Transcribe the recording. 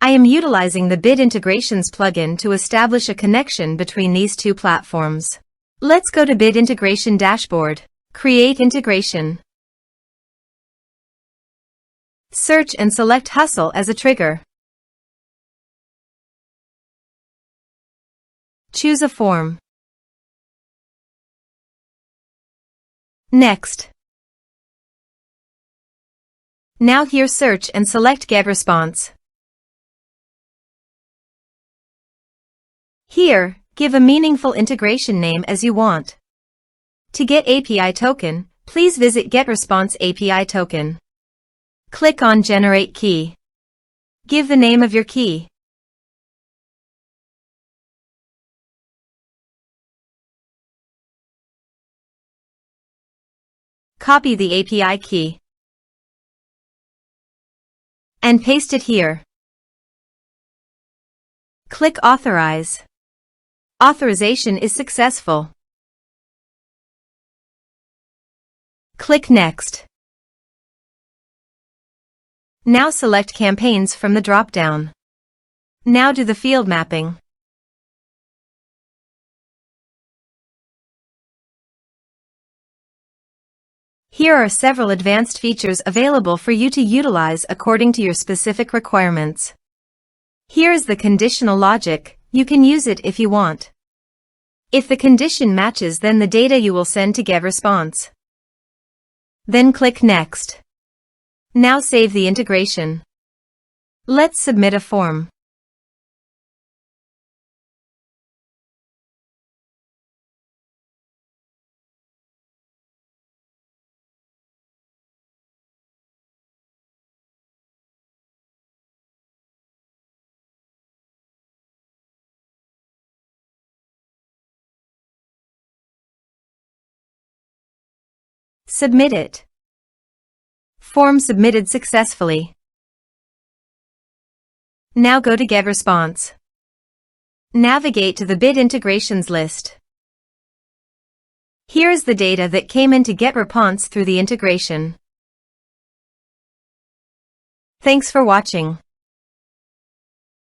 I am utilizing the Bid Integrations plugin to establish a connection between these two platforms. Let's go to Bid Integration Dashboard. Create Integration. Search and select Hustle as a trigger. Choose a form. Next. Now here search and select GetResponse. Here, give a meaningful integration name as you want. To get API token, please visit GetResponse API token. Click on Generate Key. Give the name of your key. Copy the API key and paste it here. Click Authorize. Authorization is successful. Click Next. Now select Campaigns from the drop-down. Now do the field mapping. Here are several advanced features available for you to utilize according to your specific requirements. Here is the conditional logic. You can use it if you want. If the condition matches, then the data you will send to GetResponse. Then click Next. Now save the integration. Let's submit a form. Submit it. Form submitted successfully. Now go to GetResponse. Navigate to the Bid Integrations list. Here is the data that came into GetResponse through the integration. Thanks for watching.